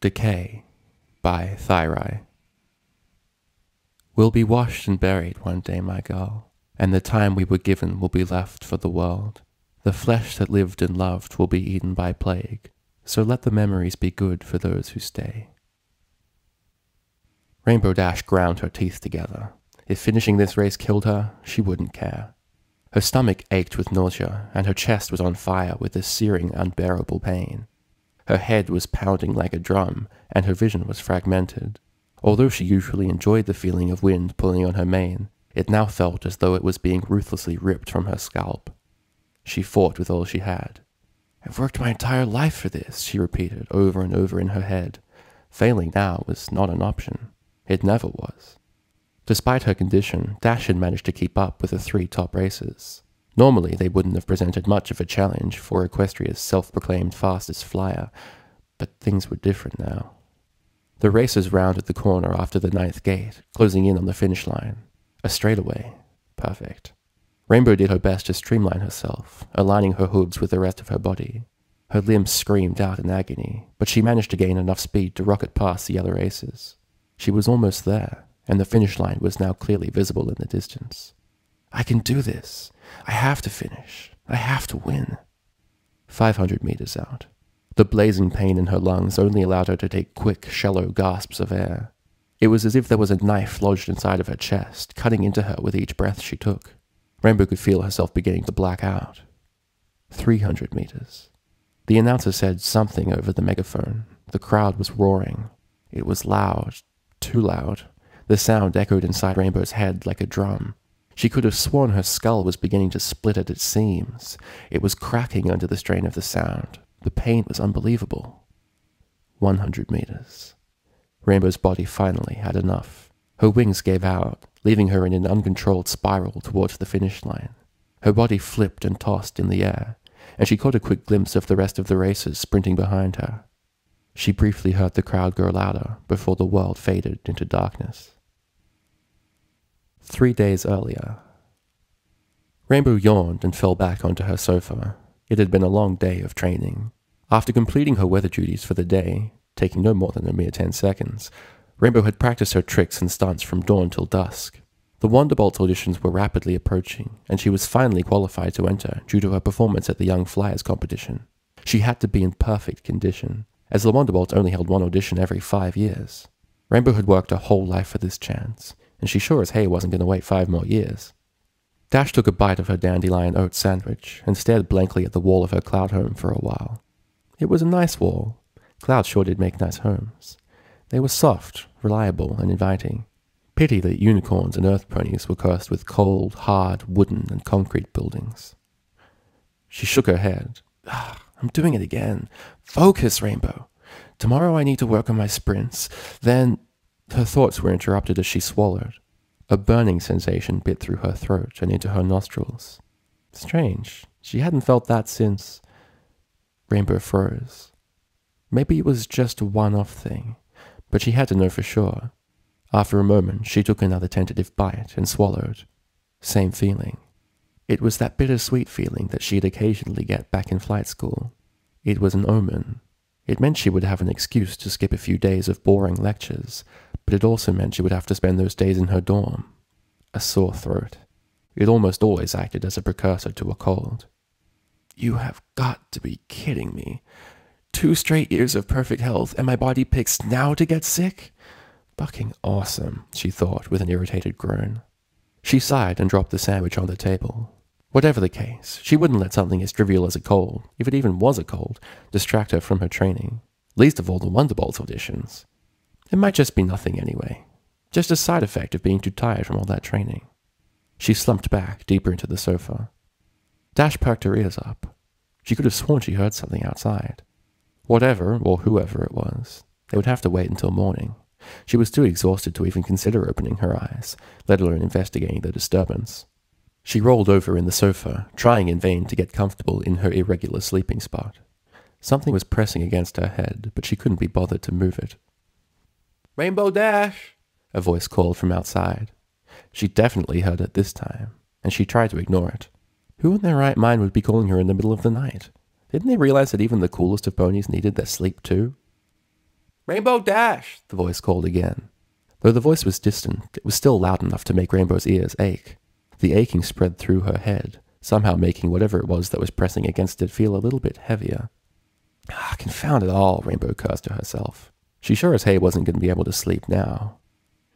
Decay by Thyri. We'll be washed and buried one day, my girl, and the time we were given will be left for the world. The flesh that lived and loved will be eaten by plague, so let the memories be good for those who stay. Rainbow Dash ground her teeth together. If finishing this race killed her, she wouldn't care. Her stomach ached with nausea, and her chest was on fire with a searing, unbearable pain. Her head was pounding like a drum, and her vision was fragmented. Although she usually enjoyed the feeling of wind pulling on her mane, it now felt as though it was being ruthlessly ripped from her scalp. She fought with all she had. "I've worked my entire life for this," she repeated over and over in her head. Failing now was not an option. It never was. Despite her condition, Dash had managed to keep up with the 3 top races. Normally, they wouldn't have presented much of a challenge for Equestria's self-proclaimed fastest flyer, but things were different now. The racers rounded the corner after the 9th gate, closing in on the finish line. A straightaway. Perfect. Rainbow did her best to streamline herself, aligning her hooves with the rest of her body. Her limbs screamed out in agony, but she managed to gain enough speed to rocket past the other racers. She was almost there, and the finish line was now clearly visible in the distance. "I can do this. I have to finish. I have to win." 500 meters out. The blazing pain in her lungs only allowed her to take quick, shallow gasps of air. It was as if there was a knife lodged inside of her chest, cutting into her with each breath she took. Rainbow could feel herself beginning to black out. 300 meters. The announcer said something over the megaphone. The crowd was roaring. It was loud, too loud. The sound echoed inside Rainbow's head like a drum. She could have sworn her skull was beginning to split at its seams. It was cracking under the strain of the sound. The pain was unbelievable. 100 meters. Rainbow's body finally had enough. Her wings gave out, leaving her in an uncontrolled spiral towards the finish line. Her body flipped and tossed in the air, and she caught a quick glimpse of the rest of the racers sprinting behind her. She briefly heard the crowd grow louder before the world faded into darkness. 3 days earlier. Rainbow yawned and fell back onto her sofa. It had been a long day of training. After completing her weather duties for the day, taking no more than a mere 10 seconds, Rainbow had practiced her tricks and stunts from dawn till dusk. The Wonderbolt auditions were rapidly approaching, and she was finally qualified to enter due to her performance at the Young Flyers competition. She had to be in perfect condition, as the Wonderbolt only held one audition every 5 years. Rainbow had worked her whole life for this chance, and she sure as hay wasn't going to wait 5 more years. Dash took a bite of her dandelion oat sandwich and stared blankly at the wall of her cloud home for a while. It was a nice wall. Clouds sure did make nice homes. They were soft, reliable, and inviting. Pity that unicorns and earth ponies were cursed with cold, hard, wooden, and concrete buildings. She shook her head. "I'm doing it again. Focus, Rainbow. Tomorrow I need to work on my sprints. Then..." Her thoughts were interrupted as she swallowed. A burning sensation bit through her throat and into her nostrils. Strange. She hadn't felt that since... Rainbow froze. Maybe it was just a one-off thing, but she had to know for sure. After a moment, she took another tentative bite and swallowed. Same feeling. It was that bittersweet feeling that she'd occasionally get back in flight school. It was an omen. It meant she would have an excuse to skip a few days of boring lectures, but it also meant she would have to spend those days in her dorm. A sore throat. It almost always acted as a precursor to a cold. "You have got to be kidding me. 2 straight years of perfect health, and my body picks now to get sick? Fucking awesome," she thought with an irritated groan. She sighed and dropped the sandwich on the table. Whatever the case, she wouldn't let something as trivial as a cold, if it even was a cold, distract her from her training. Least of all the Wonderbolt auditions. It might just be nothing anyway. Just a side effect of being too tired from all that training. She slumped back, deeper into the sofa. Dash perked her ears up. She could have sworn she heard something outside. Whatever, or whoever it was, they would have to wait until morning. She was too exhausted to even consider opening her eyes, let alone investigating the disturbance. She rolled over in the sofa, trying in vain to get comfortable in her irregular sleeping spot. Something was pressing against her head, but she couldn't be bothered to move it. "Rainbow Dash!" a voice called from outside. She definitely heard it this time, and she tried to ignore it. Who in their right mind would be calling her in the middle of the night? Didn't they realize that even the coolest of ponies needed their sleep too? Rainbow Dash, the voice called again. Though the voice was distant, it was still loud enough to make Rainbow's ears ache. The aching spread through her head, somehow making whatever it was that was pressing against it feel a little bit heavier. Confound it all, Rainbow cursed to herself. She sure as hay wasn't going to be able to sleep now.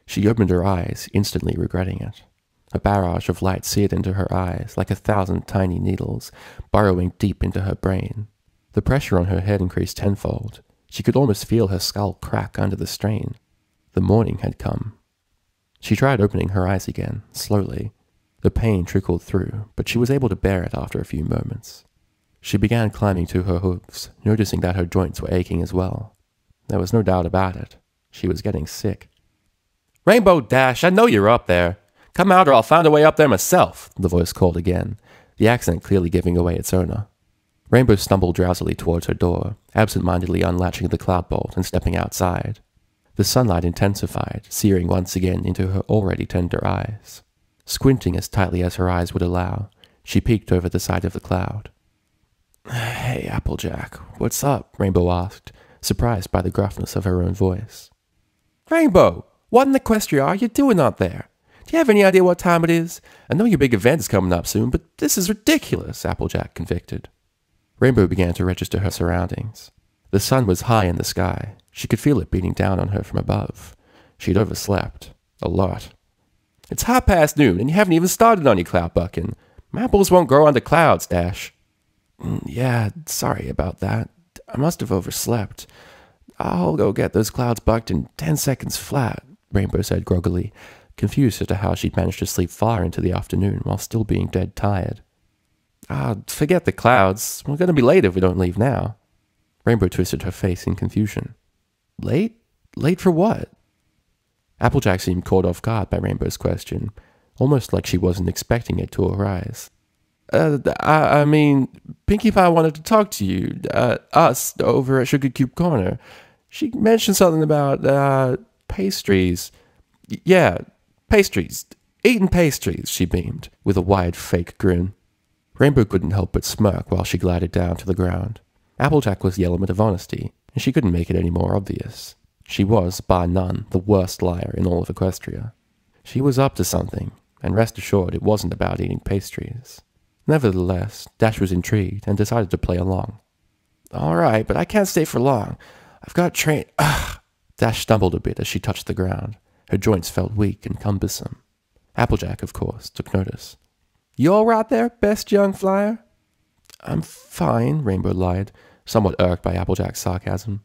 She opened her eyes, instantly regretting it. A barrage of light seared into her eyes like 1,000 tiny needles, burrowing deep into her brain. The pressure on her head increased tenfold. She could almost feel her skull crack under the strain. The morning had come. She tried opening her eyes again, slowly. The pain trickled through, but she was able to bear it after a few moments. She began climbing to her hooves, noticing that her joints were aching as well. There was no doubt about it. She was getting sick. Rainbow Dash, I know you're up there. Come out or I'll find a way up there myself, the voice called again, the accent clearly giving away its owner. Rainbow stumbled drowsily towards her door, absent-mindedly unlatching the cloud bolt and stepping outside. The sunlight intensified, searing once again into her already tender eyes. Squinting as tightly as her eyes would allow, she peeked over the side of the cloud. Hey, Applejack, what's up? Rainbow asked, surprised by the gruffness of her own voice. Rainbow, what in Equestria are you doing out there? Do you have any idea what time it is? I know your big event is coming up soon, but this is ridiculous, Applejack convicted. Rainbow began to register her surroundings. The sun was high in the sky. She could feel it beating down on her from above. She'd overslept. A lot. It's noon, and you haven't even started on your cloud bucking. My apples won't grow under clouds, Dash. Yeah, sorry about that. I must have overslept. I'll go get those clouds bucked in 10 seconds flat, Rainbow said groggily, confused as to how she'd managed to sleep far into the afternoon while still being dead tired. Forget the clouds. We're going to be late if we don't leave now. Rainbow twisted her face in confusion. Late? Late for what? Applejack seemed caught off guard by Rainbow's question, almost like she wasn't expecting it to arise. I mean, Pinkie Pie wanted to talk to you, us, over at Sugar Cube Corner. She mentioned something about, pastries. Yeah, pastries. Eating pastries, she beamed, with a wide fake grin. Rainbow couldn't help but smirk while she glided down to the ground. Applejack was the element of honesty, and she couldn't make it any more obvious. She was, by none, the worst liar in all of Equestria. She was up to something, and rest assured it wasn't about eating pastries. Nevertheless, Dash was intrigued and decided to play along. All right, but I can't stay for long. I've got train... Ugh! Dash stumbled a bit as she touched the ground. Her joints felt weak and cumbersome. Applejack, of course, took notice. You all right there, best young flyer? I'm fine, Rainbow lied, somewhat irked by Applejack's sarcasm.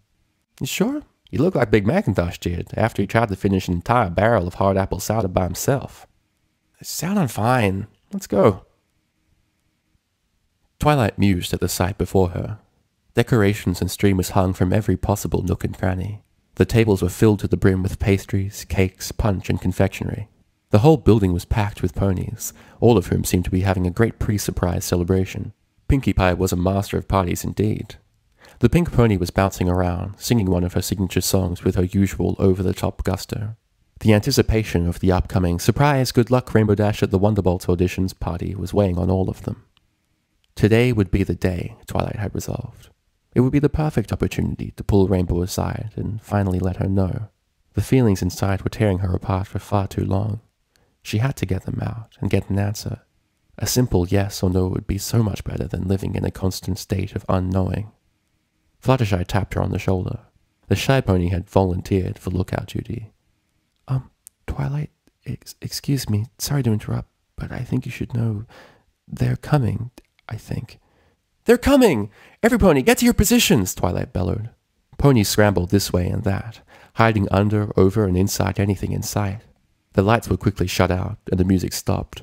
You sure? You look like Big Macintosh did after he tried to finish an entire barrel of hard apple cider by himself. Sounding fine. Let's go. Twilight mused at the sight before her. Decorations and streamers hung from every possible nook and cranny. The tables were filled to the brim with pastries, cakes, punch, and confectionery. The whole building was packed with ponies, all of whom seemed to be having a great pre-surprise celebration. Pinkie Pie was a master of parties indeed. The pink pony was bouncing around, singing one of her signature songs with her usual over-the-top gusto. The anticipation of the upcoming surprise good luck Rainbow Dash at the Wonderbolts auditions party was weighing on all of them. Today would be the day, Twilight had resolved. It would be the perfect opportunity to pull Rainbow aside and finally let her know. The feelings inside were tearing her apart for far too long. She had to get them out and get an answer. A simple yes or no would be so much better than living in a constant state of unknowing. Fluttershy tapped her on the shoulder. The shy pony had volunteered for lookout duty. Twilight, excuse me, sorry to interrupt, but I think you should know they're coming, I think. They're coming! Every pony, get to your positions, Twilight bellowed. Ponies scrambled this way and that, hiding under, over, and inside anything in sight. The lights were quickly shut out, and the music stopped.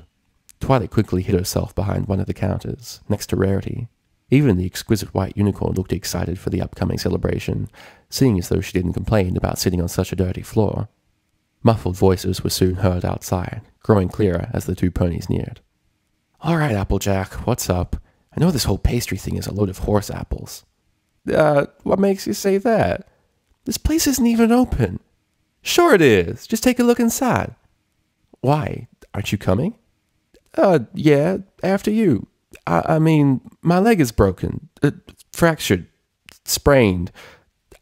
Twilight quickly hid herself behind one of the counters, next to Rarity. Even the exquisite white unicorn looked excited for the upcoming celebration, seeing as though she didn't complain about sitting on such a dirty floor. Muffled voices were soon heard outside, growing clearer as the two ponies neared. All right, Applejack, what's up? I know this whole pastry thing is a load of horse apples. What makes you say that? This place isn't even open. Sure it is. Just take a look inside. Why? Aren't you coming? Yeah, after you. I mean, my leg is broken. Fractured. Sprained.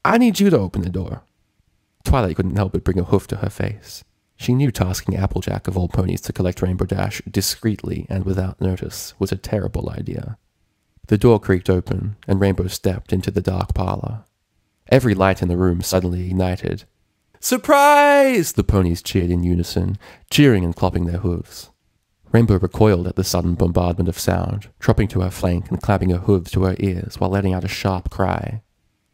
I need you to open the door. Twilight couldn't help but bring a hoof to her face. She knew tasking Applejack of all ponies to collect Rainbow Dash discreetly and without notice was a terrible idea. The door creaked open, and Rainbow stepped into the dark parlor. Every light in the room suddenly ignited. "Surprise!" the ponies cheered in unison, cheering and clopping their hooves. Rainbow recoiled at the sudden bombardment of sound, dropping to her flank and clapping her hooves to her ears while letting out a sharp cry.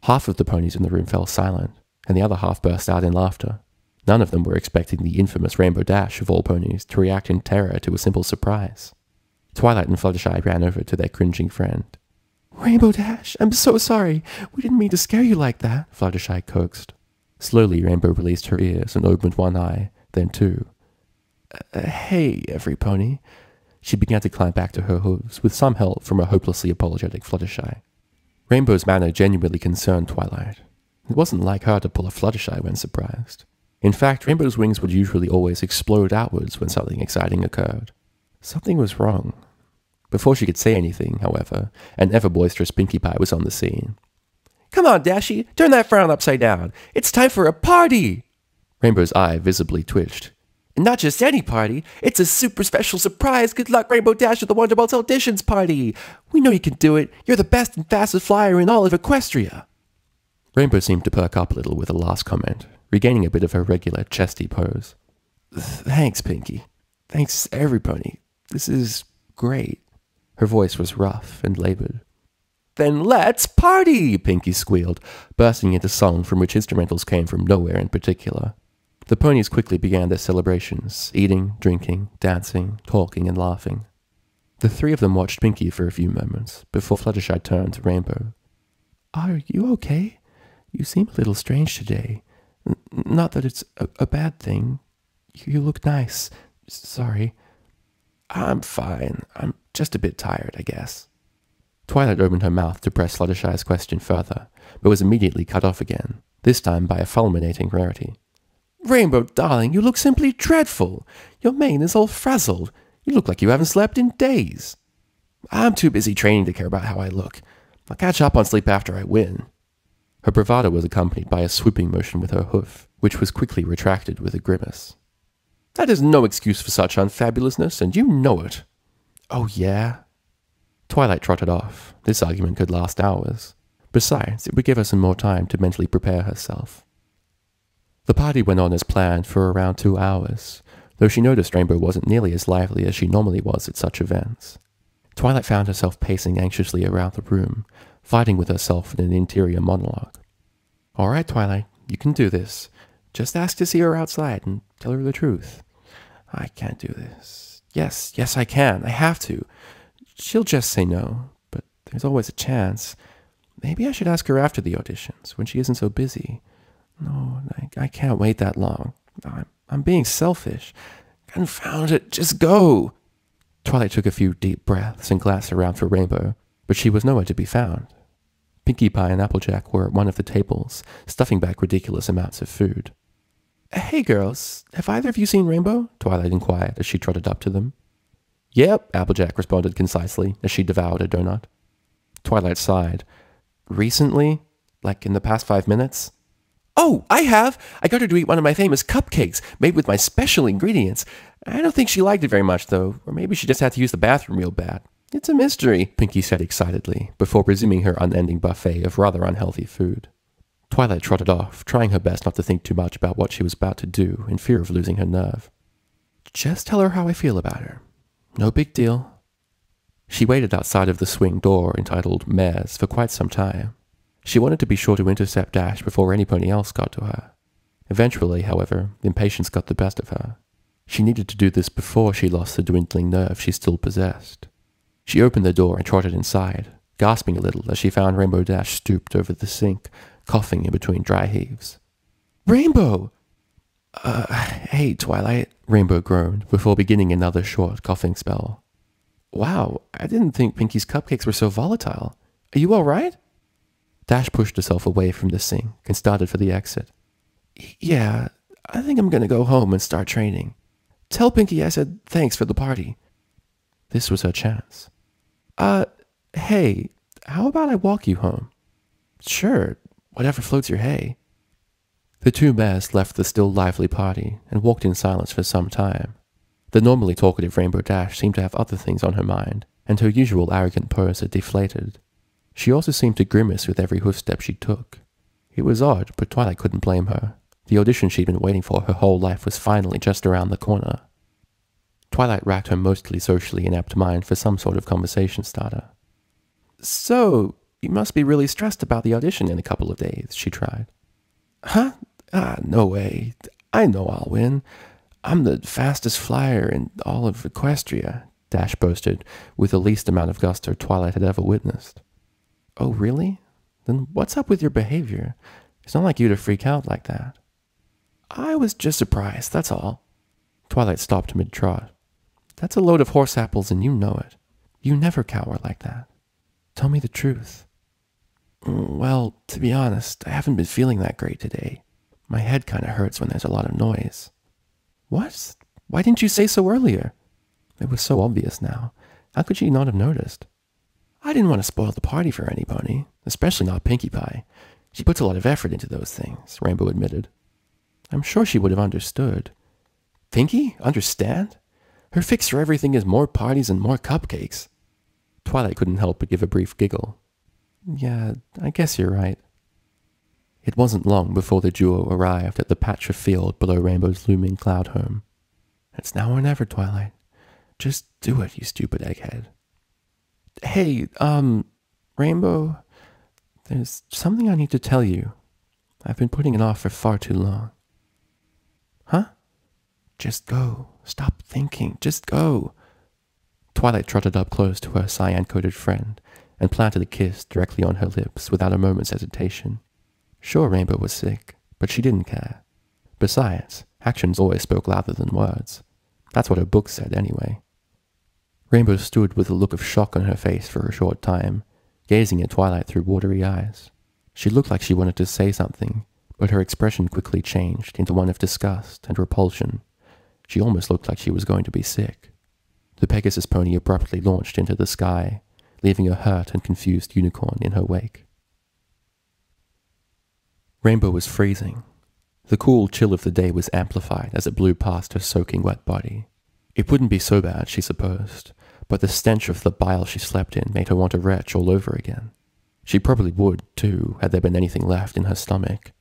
Half of the ponies in the room fell silent, and the other half burst out in laughter. None of them were expecting the infamous Rainbow Dash of all ponies to react in terror to a simple surprise. Twilight and Fluttershy ran over to their cringing friend. "Rainbow Dash, I'm so sorry. We didn't mean to scare you like that," Fluttershy coaxed. Slowly, Rainbow released her ears and opened one eye, then two. Hey, every pony." She began to climb back to her hooves, with some help from a hopelessly apologetic Fluttershy. Rainbow's manner genuinely concerned Twilight. It wasn't like her to pull a Fluttershy when surprised. In fact, Rainbow's wings would usually always explode outwards when something exciting occurred. Something was wrong. Before she could say anything, however, an ever-boisterous Pinkie Pie was on the scene. "Come on, Dashy, turn that frown upside down. It's time for a party!" Rainbow's eye visibly twitched. "And not just any party, it's a super special surprise good luck Rainbow Dash at the Wonderbolts Auditions party! We know you can do it. You're the best and fastest flyer in all of Equestria!" Rainbow seemed to perk up a little with the last comment, regaining a bit of her regular chesty pose. "Thanks, Pinkie. Thanks, every pony. This is great." Her voice was rough and labored. "Then let's party!" Pinkie squealed, bursting into song from which instrumentals came from nowhere in particular. The ponies quickly began their celebrations, eating, drinking, dancing, talking, and laughing. The three of them watched Pinkie for a few moments, before Fluttershy turned to Rainbow. "Are you okay? You seem a little strange today. Not that it's a bad thing. You look nice. Sorry." "I'm fine. I'm just a bit tired, I guess." Twilight opened her mouth to press Fluttershy's question further, but was immediately cut off again, this time by a fulminating rarity. "Rainbow, darling, you look simply dreadful. Your mane is all frazzled. You look like you haven't slept in days." "I'm too busy training to care about how I look. I'll catch up on sleep after I win." Her bravado was accompanied by a swooping motion with her hoof, which was quickly retracted with a grimace. "That is no excuse for such unfabulousness, and you know it." "Oh, yeah?" Twilight trotted off. This argument could last hours. Besides, it would give her some more time to mentally prepare herself. The party went on as planned for around 2 hours, though she noticed Rainbow wasn't nearly as lively as she normally was at such events. Twilight found herself pacing anxiously around the room, fighting with herself in an interior monologue. "All right, Twilight, you can do this. Just ask to see her outside and tell her the truth." "I can't do this." Yes, I can. I have to. She'll just say no, but there's always a chance. Maybe I should ask her after the auditions, when she isn't so busy. No, I can't wait that long. I'm being selfish. Confound it, just go!" Twilight took a few deep breaths and glanced around for Rainbow, but she was nowhere to be found. Pinkie Pie and Applejack were at one of the tables, stuffing back ridiculous amounts of food. "Hey girls, have either of you seen Rainbow?" Twilight inquired as she trotted up to them. "Yep," Applejack responded concisely as she devoured a donut. Twilight sighed. "Recently? Like in the past 5 minutes?" "Oh, I have! I got her to eat one of my famous cupcakes, made with my special ingredients. I don't think she liked it very much, though, or maybe she just had to use the bathroom real bad. It's a mystery," Pinkie said excitedly, before resuming her unending buffet of rather unhealthy food. Twilight trotted off, trying her best not to think too much about what she was about to do, in fear of losing her nerve. "Just tell her how I feel about her. No big deal." She waited outside of the swing door entitled Mares for quite some time. She wanted to be sure to intercept Dash before any pony else got to her. Eventually, however, impatience got the best of her. She needed to do this before she lost the dwindling nerve she still possessed. She opened the door and trotted inside, gasping a little as she found Rainbow Dash stooped over the sink, coughing in between dry heaves. "Rainbow!" Hey, Twilight," Rainbow groaned, before beginning another short coughing spell. "Wow, I didn't think Pinkie's cupcakes were so volatile. Are you all right?" Dash pushed herself away from the sink and started for the exit. "Yeah, I think I'm gonna go home and start training. Tell Pinkie I said thanks for the party." This was her chance. Hey, how about I walk you home?" "Sure, whatever floats your hay." The two mares left the still lively party and walked in silence for some time. The normally talkative Rainbow Dash seemed to have other things on her mind, and her usual arrogant pose had deflated. She also seemed to grimace with every hoofstep she took. It was odd, but Twilight couldn't blame her. The audition she'd been waiting for her whole life was finally just around the corner. Twilight racked her mostly socially inept mind for some sort of conversation starter. "So, you must be really stressed about the audition in a couple of days," she tried. "Huh? No way. I know I'll win. I'm the fastest flyer in all of Equestria," Dash boasted, with the least amount of gusto Twilight had ever witnessed. "Oh, really? Then what's up with your behavior? It's not like you to freak out like that." "I was just surprised, that's all." Twilight stopped mid-trot. "That's a load of horse apples and you know it. You never cower like that. Tell me the truth." "Well, to be honest, I haven't been feeling that great today. My head kind of hurts when there's a lot of noise." "What? Why didn't you say so earlier?" It was so obvious now. How could she not have noticed? "I didn't want to spoil the party for anybody, especially not Pinkie Pie. She puts a lot of effort into those things," Rainbow admitted. "I'm sure she would have understood." "Pinkie? Understand? Her fix for everything is more parties and more cupcakes." Twilight couldn't help but give a brief giggle. "Yeah, I guess you're right." It wasn't long before the duo arrived at the patch of field below Rainbow's looming cloud home. "It's now or never, Twilight. Just do it, you stupid egghead." "Hey, Rainbow, there's something I need to tell you. I've been putting it off for far too long." "Huh?" "Just go. Stop thinking. Just go." Twilight trotted up close to her cyan-coated friend and planted a kiss directly on her lips without a moment's hesitation. Sure, Rainbow was sick, but she didn't care. Besides, actions always spoke louder than words. That's what her book said anyway. Rainbow stood with a look of shock on her face for a short time, gazing at Twilight through watery eyes. She looked like she wanted to say something, but her expression quickly changed into one of disgust and repulsion. She almost looked like she was going to be sick. The Pegasus pony abruptly launched into the sky, leaving a hurt and confused unicorn in her wake. Rainbow was freezing. The cool chill of the day was amplified as it blew past her soaking wet body. It wouldn't be so bad, she supposed, but the stench of the bile she slept in made her want to retch all over again. She probably would, too, had there been anything left in her stomach.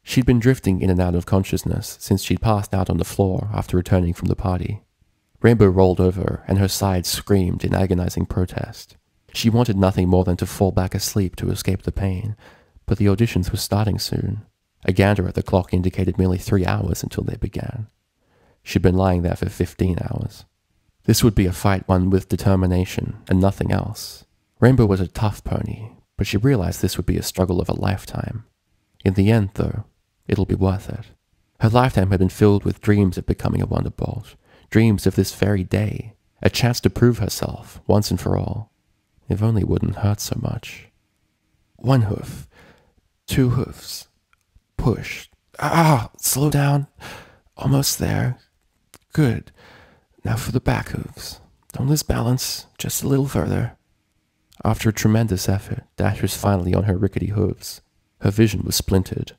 She'd been drifting in and out of consciousness since she'd passed out on the floor after returning from the party. Rainbow rolled over, and her sides screamed in agonizing protest. She wanted nothing more than to fall back asleep to escape the pain, but the auditions were starting soon. A gander at the clock indicated merely 3 hours until they began. She'd been lying there for 15 hours. This would be a fight won with determination and nothing else. Rainbow was a tough pony, but she realized this would be a struggle of a lifetime. In the end, though, it'll be worth it. Her lifetime had been filled with dreams of becoming a Wonderbolt, dreams of this very day, a chance to prove herself, once and for all. If only it wouldn't hurt so much. 1 hoof, 2 hoofs, push. Slow down. Almost there. Good. Now for the back hooves. Don't lose balance, just a little further. After a tremendous effort, Dash was finally on her rickety hooves. Her vision was splintered.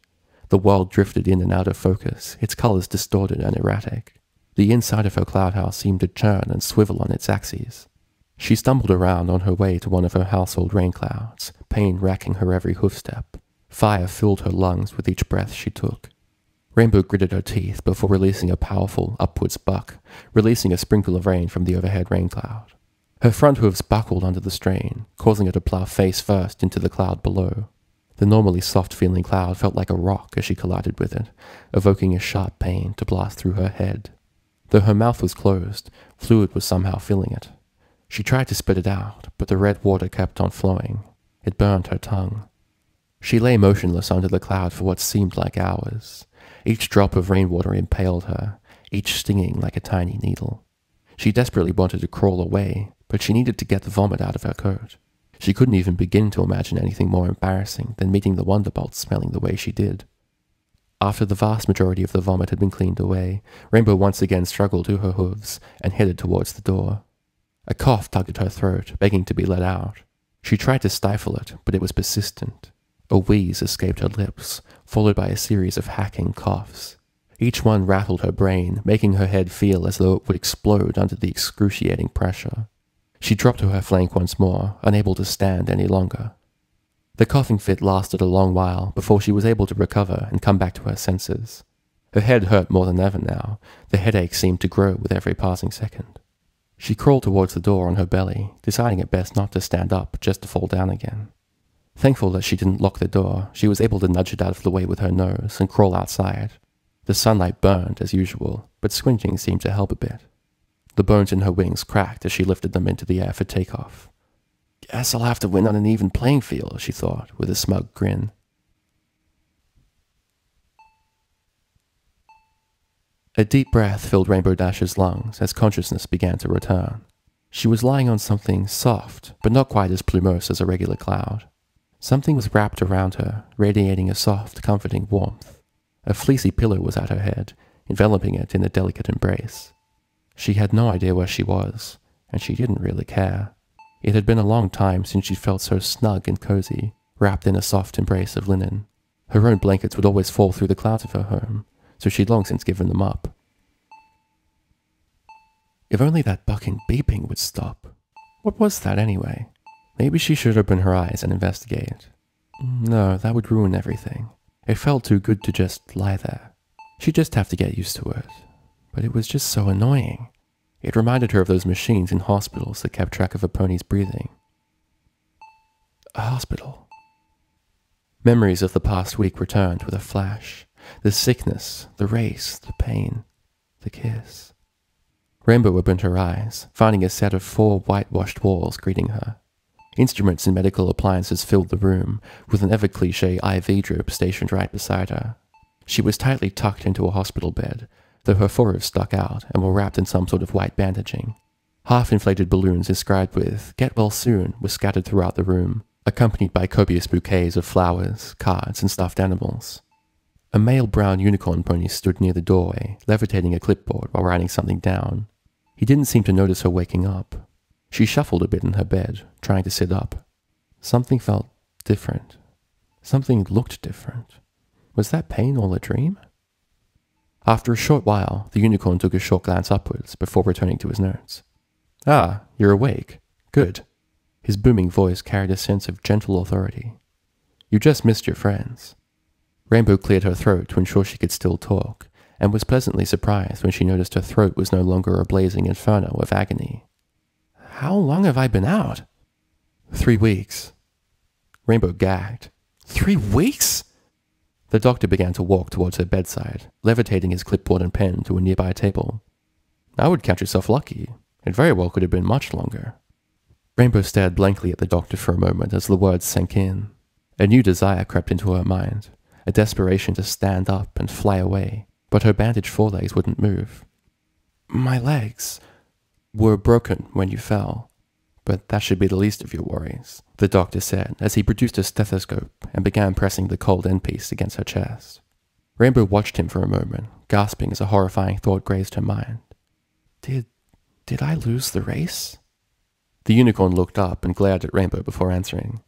The world drifted in and out of focus, its colors distorted and erratic. The inside of her cloud house seemed to churn and swivel on its axes. She stumbled around on her way to one of her household rain clouds, pain racking her every hoofstep. Fire filled her lungs with each breath she took. Rainbow gritted her teeth before releasing a powerful, upwards buck, releasing a sprinkle of rain from the overhead rain cloud. Her front hooves buckled under the strain, causing her to plow face first into the cloud below. The normally soft-feeling cloud felt like a rock as she collided with it, evoking a sharp pain to blast through her head. Though her mouth was closed, fluid was somehow filling it. She tried to spit it out, but the red water kept on flowing. It burned her tongue. She lay motionless under the cloud for what seemed like hours. Each drop of rainwater impaled her, each stinging like a tiny needle. She desperately wanted to crawl away, but she needed to get the vomit out of her coat. She couldn't even begin to imagine anything more embarrassing than meeting the Wonderbolt smelling the way she did. After the vast majority of the vomit had been cleaned away, Rainbow once again struggled to her hooves and headed towards the door. A cough tugged at her throat, begging to be let out. She tried to stifle it, but it was persistent. A wheeze escaped her lips, followed by a series of hacking coughs. Each one rattled her brain, making her head feel as though it would explode under the excruciating pressure. She dropped to her flank once more, unable to stand any longer. The coughing fit lasted a long while before she was able to recover and come back to her senses. Her head hurt more than ever now. The headache seemed to grow with every passing second. She crawled towards the door on her belly, deciding it best not to stand up, just to fall down again. Thankful that she didn't lock the door, she was able to nudge it out of the way with her nose and crawl outside. The sunlight burned as usual, but squinting seemed to help a bit. The bones in her wings cracked as she lifted them into the air for takeoff. Guess I'll have to win on an even playing field, she thought, with a smug grin. A deep breath filled Rainbow Dash's lungs as consciousness began to return. She was lying on something soft, but not quite as plumose as a regular cloud. Something was wrapped around her, radiating a soft, comforting warmth. A fleecy pillow was at her head, enveloping it in a delicate embrace. She had no idea where she was, and she didn't really care. It had been a long time since she felt so snug and cozy, wrapped in a soft embrace of linen. Her own blankets would always fall through the clouds of her home, so she'd long since given them up. If only that bucking beeping would stop. What was that anyway? Maybe she should open her eyes and investigate. No, that would ruin everything. It felt too good to just lie there. She'd just have to get used to it. But it was just so annoying. It reminded her of those machines in hospitals that kept track of a pony's breathing. A hospital. Memories of the past week returned with a flash. The sickness, the race, the pain, the kiss. Rainbow opened her eyes, finding a set of 4 whitewashed walls greeting her. Instruments and medical appliances filled the room, with an ever-cliché IV drip stationed right beside her. She was tightly tucked into a hospital bed, though her forehead stuck out and were wrapped in some sort of white bandaging. Half-inflated balloons inscribed with "Get well soon" were scattered throughout the room, accompanied by copious bouquets of flowers, cards, and stuffed animals. A male brown unicorn pony stood near the doorway, levitating a clipboard while writing something down. He didn't seem to notice her waking up. She shuffled a bit in her bed, trying to sit up. Something felt different. Something looked different. Was that pain all a dream? After a short while, the unicorn took a short glance upwards before returning to his notes. Ah, you're awake. Good. His booming voice carried a sense of gentle authority. You just missed your friends. Rainbow cleared her throat to ensure she could still talk, and was pleasantly surprised when she noticed her throat was no longer a blazing inferno of agony. How long have I been out? 3 weeks. Rainbow gagged. 3 weeks? The doctor began to walk towards her bedside, levitating his clipboard and pen to a nearby table. I would count yourself lucky. It very well could have been much longer. Rainbow stared blankly at the doctor for a moment as the words sank in. A new desire crept into her mind, a desperation to stand up and fly away, but her bandaged forelegs wouldn't move. My legs were broken when you fell, but that should be the least of your worries, the doctor said as he produced a stethoscope and began pressing the cold endpiece against her chest. Rainbow watched him for a moment, gasping as a horrifying thought grazed her mind. Did I lose the race? The unicorn looked up and glared at Rainbow before answering.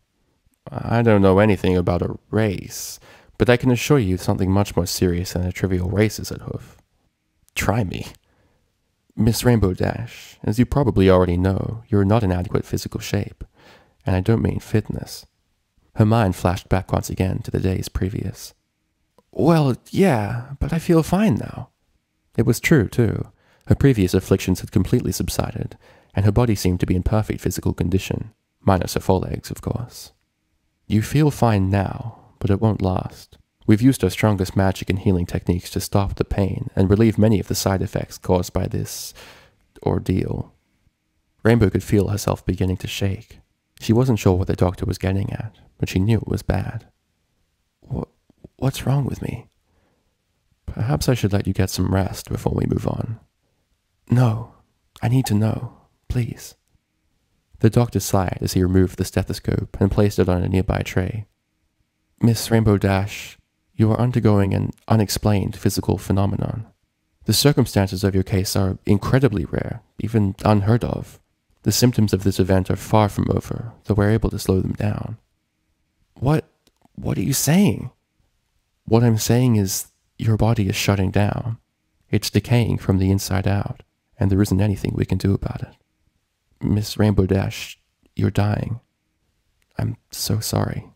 I don't know anything about a race, but I can assure you something much more serious than a trivial race is at hoof. Try me. Miss Rainbow Dash, as you probably already know, you're not in adequate physical shape, and I don't mean fitness. Her mind flashed back once again to the days previous. Well, yeah, but I feel fine now. It was true, too. Her previous afflictions had completely subsided, and her body seemed to be in perfect physical condition, minus her forelegs, of course. You feel fine now, but it won't last. We've used our strongest magic and healing techniques to stop the pain and relieve many of the side effects caused by this ordeal. Rainbow could feel herself beginning to shake. She wasn't sure what the doctor was getting at, but she knew it was bad. What's wrong with me? Perhaps I should let you get some rest before we move on. No, I need to know, please. The doctor sighed as he removed the stethoscope and placed it on a nearby tray. Miss Rainbow Dash, you are undergoing an unexplained physical phenomenon. The circumstances of your case are incredibly rare, even unheard of. The symptoms of this event are far from over, though we're able to slow them down. What What are you saying? What I'm saying is your body is shutting down. It's decaying from the inside out, and there isn't anything we can do about it. Miss Rainbow Dash, you're dying. I'm so sorry.